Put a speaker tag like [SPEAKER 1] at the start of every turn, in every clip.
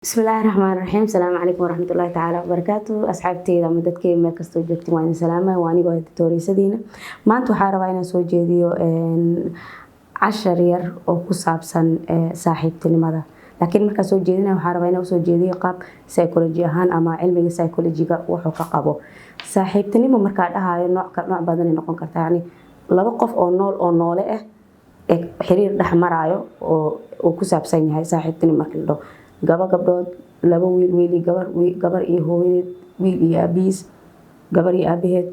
[SPEAKER 1] بسم الله الرحمن الرحيم. السلام عليكم ورحمة الله تعالى وبركاته. أصحابتي إذا مدتكي meel kastoo joogtiin waan salaamay waan igu editorisadina maanta waxaan rabaa inaan soo jeediyo cashar yar oo ku saabsan saaxiibtinimada laakiin marka soo jeedina waxaan rabaa inaan soo jeediyo qaab psychology ahaan ama cilmiga psychology-ga wuxuu ka qabo saaxiibtinimo marka dhahayo nooc badan ay noqon kartaa yani laba qof oo noole ah ee xiriir dhex marayo oo ku saabsan yahay saaxiibtinimo marka la dhaho gabadhood laba wiil gabar iyo hooyadeed wiil iyo aabihiis gabar iyo aabaheed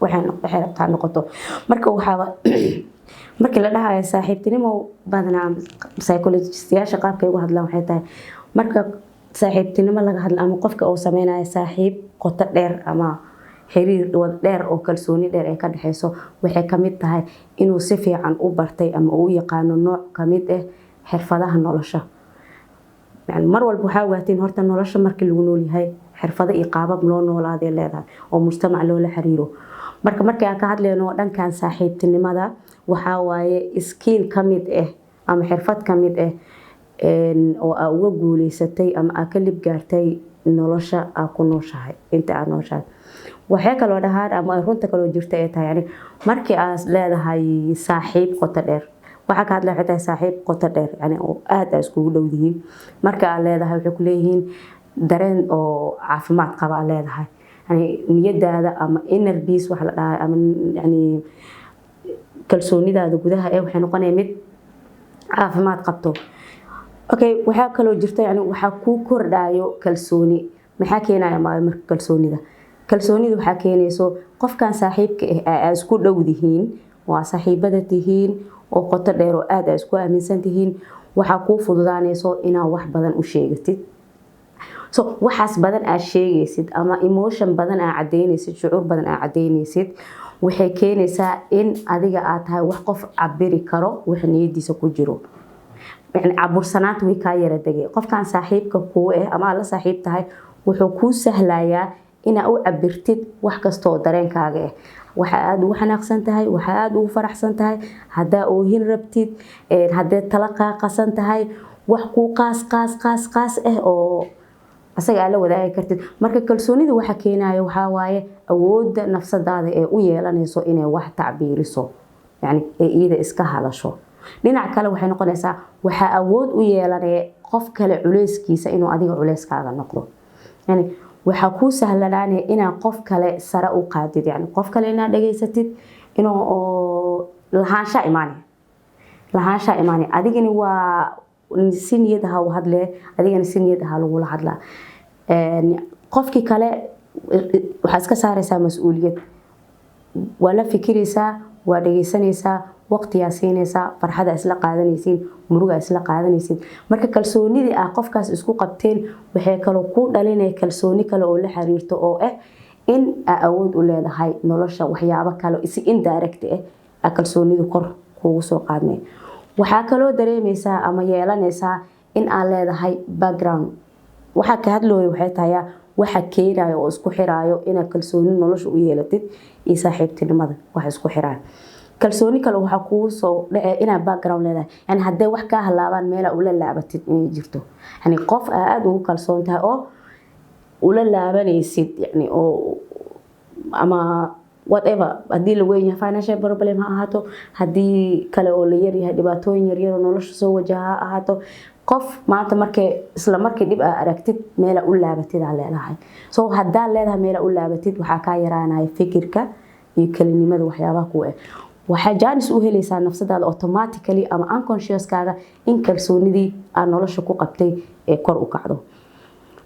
[SPEAKER 1] waxay rabtaa noqoto marka waxaa markii la dhahayo saaxiibtinimo badanaa psychologists-yaasha qaabkay uga hadlaan waxay tahay marka saaxiibtinimo laga hadla ama qofka uu sameynayo saaxiib qoto dheer ama xiriir wada dheer oo kalsooni dheer ay ka dhaxayso waxay ka mid tahay inuu si fiican u bartay ama uu yaqaano nooc ka mid ah xirfadaha nolosha يعني مر والبو حاواتين هورتا نولاشا markii lagu nool yahay xirfado iyo qaabab loo noolaadee leedahay oo mujtamac loo la xiriiro markii aan ka hadlayno dhankan saaxiibtinimada waxa waaye skill kamid ah ama xirfad kamid ah oo aad uga guuleysatay ama aad ka lib gaartay nolosha aad ku nooshahay inta aad nooshahay waxa kale oo dhahaan ama runta kale oo jirta ay tahay yani markii aad leedahay saaxiib qoto dheer waxa ka hadlay xitaa saaxiib qoto dheer yani oo aad isku dhowdihiin marka aad leedahay waxay ku leeyihiin dareen oo caafimaad qaba leedahay yani niyadaada ama inner peace wax la dhahay ama yani kalsoonidaada gudaha ee waxay noqonaysaa mid caafimaad qabto okay waxa kale oo jirta yani waxa ku kordhayo kalsooni maxaa keenaya marka kalsoonida waxa keenayso qofkan saaxiibka ah aad isku dhowdihiin waa saaxiibada tihiin oo qoto dheer oo aad isku aaminsan tihiin waxa ku fududaanayso inaad wax badan u sheegatid so waxaas badan aad sheegaysid ama emotion badan aad cadeynaysid shucuur badan aad cadeynaysid waxay keenaysaa in adiga aad tahay wax qof cabiri karo wax niyadiisa ku jiro yani cabursanaad way ka yara dagay qofkan saaxiibka ku ama la saaxiib tahay wuxuu ku sahlayaa inaad u cabirtid wax kasto dareenkaaga ah waxa aad u xanaaqsan tahay waxa aad u faraxsan tahay hadaa oo hin rabtid hadaa talaqa qasan tahay wax ku qaas oo asaga la wadaagi kartid marka kalsoonida waxa keenayo waxa waaye awoodda nafsadaada ee u yeelanayso inay wax tacbiiriso yani iyada iska hadasho dhinac kale waxay noqonaysaa waxa awood u yeelanay qof kale culeyskiisa inuu adiga culeyskaaga noqdo yani waxa ku sahlanaanay inaad qof kale sare u qaadid yani qof kale inaad dhageysatid inuu lahaansha imaani adigani waa si niyad ah u hadlee adigani si niyad ah lagu hadlaa qofkii kale waxa iska saaraysaa mas'uuliyad wala fikiraysaa waa dhageysanaysaa waqtiga siinaysaa farxada isla qaadanaysiin muruga isla qaadanaysiin marka kalsoonidii ah qofkaas isku qabteen waxay kale ku dhalinay kalsooni kale oo la xiriirto oo ah in awood u leedahay nolosha waxyaabo kale is indirect ah kalsoonidu kor kugu soo qaadnay waxa kale oo dareemaysaa ama yeelanaysaa in aad leedahay background waxa ka hadlooyo waxay tahay waxa keenayo oo isku xiraayo in kalsooni nolosha u yeelatid iyo saaxiibtinimada wax isku xiraayo kalsooni kale waxa ku soo dhacay ina background leedahay yani haday wax ka halaabaan meel u la laabatid in jirto yani qof aad ugu kalsoon tahay oo u la laabanaysid yani oo ama whatever hadii la weyn yahay financial problem ha ahaato hadii kale oo la yar yahay dhibaatooyin yar oo nolosha soo wajaha ahaato qof maanta markii dib aad aragtid meel u laabatid aan leedahay soo hadaa leedahay meel u laabatid waxa ka yaraanay fikirka iyo kalinimada waxyaabaha ku waxa jaanis u helaysaa nafsadaada automatically ama unconscious kaaga in kalsoonidii aan nolosha ku qabtay ee kor u kacdo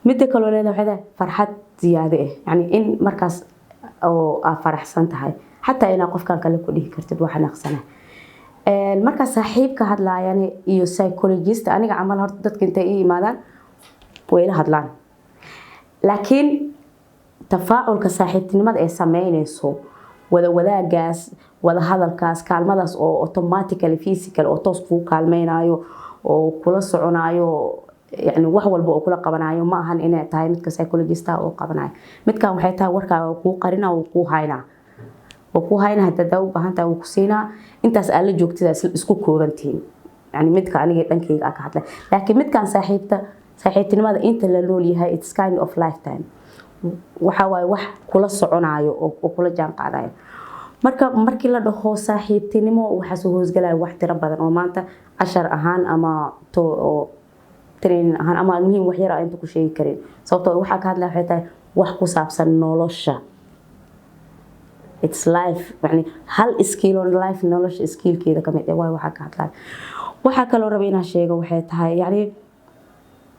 [SPEAKER 1] mid kale oo leedahay farxad ziyaado ah yani in markaas oo aad faraxsan tahay hatta ina qofkan kale ku dhigi kartid waxa naqsana marka saaxiibka hadlaayaan iyo psychologist aniga amal horta dadka intay iimaadaan way la hadlaan laakiin tafaaculka saaxiibtinimada ay sameynayso wadaagaas wada hadalkaas kaalmadaas oo automatically physical oo toos ku kaalmeynayo oo kula soconayo yani wax walba oo kula qabanayo ma ahan inay tahay midka psychologist oo qabanayo midkan waxay tahay warkaaga ku qarina oo ku hayna hadaa u baahan tahay ku siina intaas aad la joogtida isku koobantiin yani midka aniga dhankayga ka hadlay laakiin midkan saaxiibta saaxiibtinimada inta la nool yahay it's kind of lifetime waxa waaye wax kula soconayo oo kula jaan qaadayo markii la dhaho saaxiibtinimo waxa soo hoosgalaya wax tiro badan oo maanta cashar ahaan ama training ahaan ama muhiim wax yar ah inta ku sheegi karin sababtoo waxa ka hadlaa waxay tahay wax ku saabsan nolosha it's life yani hal skill on life nolosha skillkeeda kamid ah waxa ka hadlaa waxa kale oo rabay inaan sheego waxay tahay yani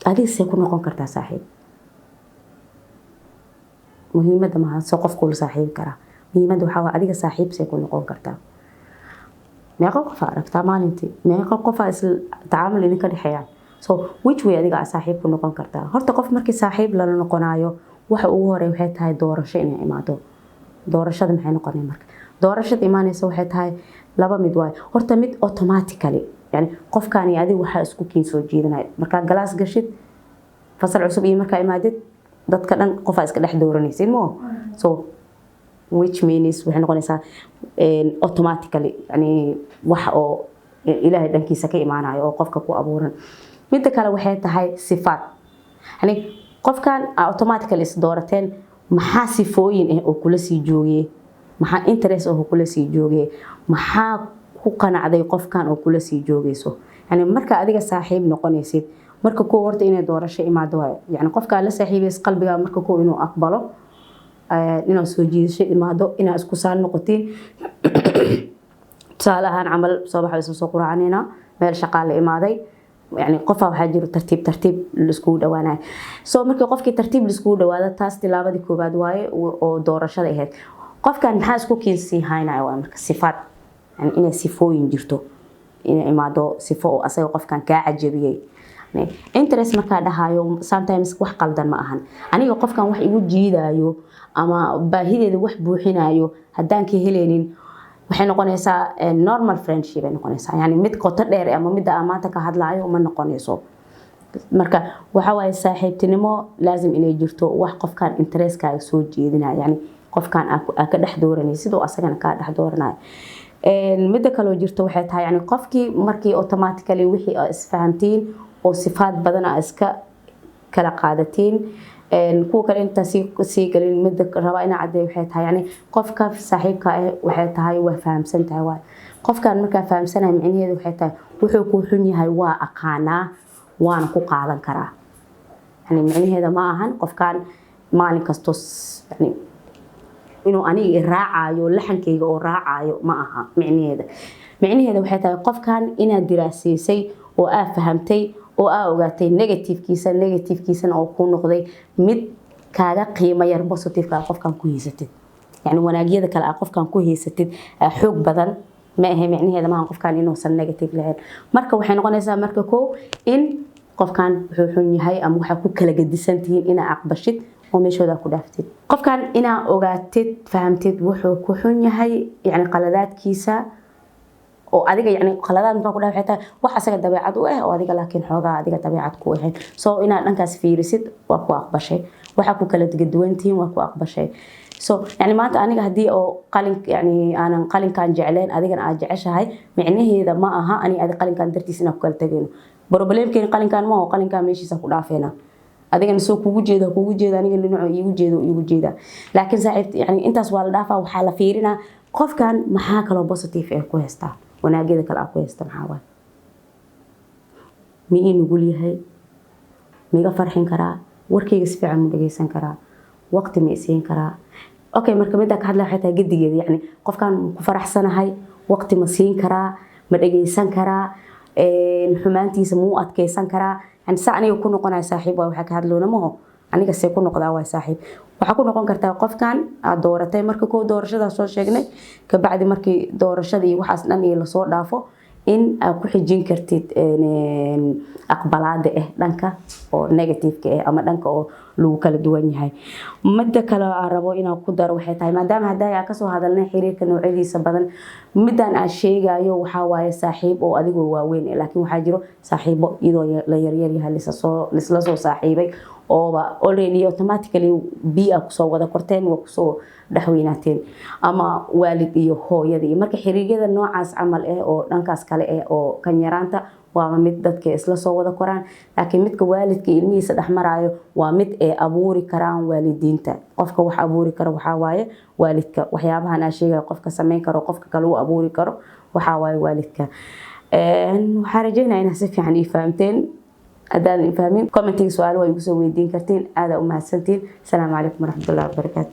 [SPEAKER 1] adiga see ku noqon kartaa saaxiib muhiimada ma aha qof kula saaxiib kara muhiimada waxa waa adiga saaxiib see ku noqon kartaa meeqa qof aragtaa maalintii meeqa qof isla tacaamul idinka dhexeeyaan so which way adiga saaxiib ku noqon kartaa horta qof markii saaxiib la noqonayo waxa ugu horeeya waxay tahay doorasho inay imaado doorashada maxay noqonaysaa marka doorashada imaanaysa waxay tahay laba mid waay horta mid automatically yani qofkan iyo adiga waxa isku kiin soo jeedinay marka galaas gashid fasal cusub iyo marka imaadid dadka dhan qof iska dhex dooranaysid mo so which means waxay noqonaysaa automatically yani wax oo ilaahay dhankiisa ka imaanayo oo qofka ku abuuran mid kale waxay tahay sifaat yani qofkan automatically is doorateen maxaa sifooyin ah oo kula sii joogay maxaa interest oo kula sii joogay maxaa ku qanacday qofkan oo kula sii joogayso yani marka adiga saaxiib noqonaysid marka koo horta inay doorasho imaado way yani qofka la saaxiibays qalbiga marka koo inuu aqbalo inuu soo jiidasho imaado inaa isku saan noqotiin salahan amal soo baxay soo quraanina meel shaqaale imaaday يعني قفا waxaa jiro tartiib la isku dhawaanay soo markii qofkii tartiib la isku dhawaado taas tilaabadii koobaad waaye oo doorashada ahayd qofkan maxaa isku kiinsi haynayo waa marka sifaat yani inay sifooyin jirto inay imaado sifo oo asaga qofkan ka cajabiyay interest marka dhahayo sometimes wax qaldan ma ahan aniga qofkan wax igu jiidayo ama baahideeda wax buuxinayo hadaan ka heleenin waxay noqonaysaa normal friendship ay noqonaysaa yani mid qoto dheer ama mid amaanta ka hadlaayo ma noqonayso marka waxa way saaxiibtinimo laazim inay jirto wax qofkan interest ka soo jeedinaya yani qofkan ka dhex dooranay sidoo asagana ka dhex dooranayo mid kale oo jirto waxay tahay yani qofkii markii automatically wixii isfahantiin oo sifaad badan iska kala qaadatiin kuwa kale inta si galin mid raba ina cadeey waxay tahay yani qofka saaxiibka ah waxay tahay waa fahamsan tahay waa qofkan marka fahamsanahay macnaheedu waxay tahay wuxuu ku xun yahay waa aqaana waan ku qaadan karaa yani macnaheedu ma ahan qofkan maalin kasto yani inuu aniga raacayo laxankeyga oo raacayo ma aha macnaheedu waxay tahay qofkan ina diraasiisay oo aad fahamtay oo aa ogaatay negativekiisa oo ku noqday mid kaaga qiimo yar positive ka qofkan ku heysatid yani wanaagyada kale qofkan ku heysatid xoog badan ma aha macnaheedu ma qofkan inuu san negative lahayn marka waxay noqonaysaa marka koo in qofkan wuxuu xun yahay ama waxa ku kala gadisantiin ina aqbashid oo meeshooda ku dhaaftid qofkan ina ogaatid fahamtid wuxuu ku xun yahay yani qaladaadkiisa oo adiga yani qaladaad marka ku dhaafayta wax asaga dabeecad u ah oo adiga laakiin xoogaa adiga dabeecad ku ahayn soo ina dhankaas fiirisid waa ku aqbashay waxa ku kala duwantiin waa ku aqbashay soo yani maanta aniga hadii oo qalin yani aanan qalinkan jecleen adigana aad jeceshahay macnaheedu ma aha ani adiga qalinkan dartiis ina ku kala tageen problemkeen qalinkan ma oo qalinkan meeshiisa ku dhaafeena adigana soo kugu jeeda aniga dhinaco igu jeeda laakiin saaxiib yani intaas waa la dhaafaa waxa la fiirinaa qofkan maxaa kale positive ah ku heystaa wanaagyada kale ku heystaa maxaa waay mii nugul yahay miga farxin karaa warkayga si fiican u dhageysan karaa waqti ma isiin karaa okay marka mid ka hadlaa xitaa gadigeeda yani qofkan ku faraxsanahay waqti ma siin karaa ma dhageysan karaa xumaantiisa muu adkeysan karaa يعني ساعني يكون قناع صاحب وحكي هذلونه ما هو aniga see ku noqdaa waa saaxiib waxa ku noqon kartaa qofkan aad dooratay marka koo doorashada soo sheegnay ka bacdi markii doorashadii waxaas dhan iyo la soo dhaafo in aad ku xijin kartid aqbalaada dhanka oo negative ka ama dhanka oo lagu kala duwan yahay midda kale aan rabo inaan ku daro waxay tahay maadaama hadaa ka soo hadalnay xiriirka noocyadiisa badan midaan aan sheegayo waxa waaye saaxiib oo adigu waaweyn laakiin waxa jiro saaxiibo iyadoo la yaryar yahay lisla soo saaxiibay oo already automatically biya kusoo wada korteen waa kusoo dhaxweynaateen ama waalid iyo hooyadii marka xiriiryada noocaas camal oo dhankaas kale oo kan yaraanta waa mid dadka isla soo wada koraan laakiin midka waalidka ilmihiisa dhaxmaraayo waa mid ay abuuri karaan waalidiinta qofka wax abuuri karo waxa waaye waalidka waxyaabahan aan sheegay qofka sameyn karo qofka kale uu abuuri karo waxa waaye waalidka waxaan rajaynayaa inaad si fiican ii fahamteen hadaan fahmin commenting su'aalo way igu soo weydiin kartiin aad u mahadsantiin assalaamu calaykum waraxmatullaahi wabarakaatuh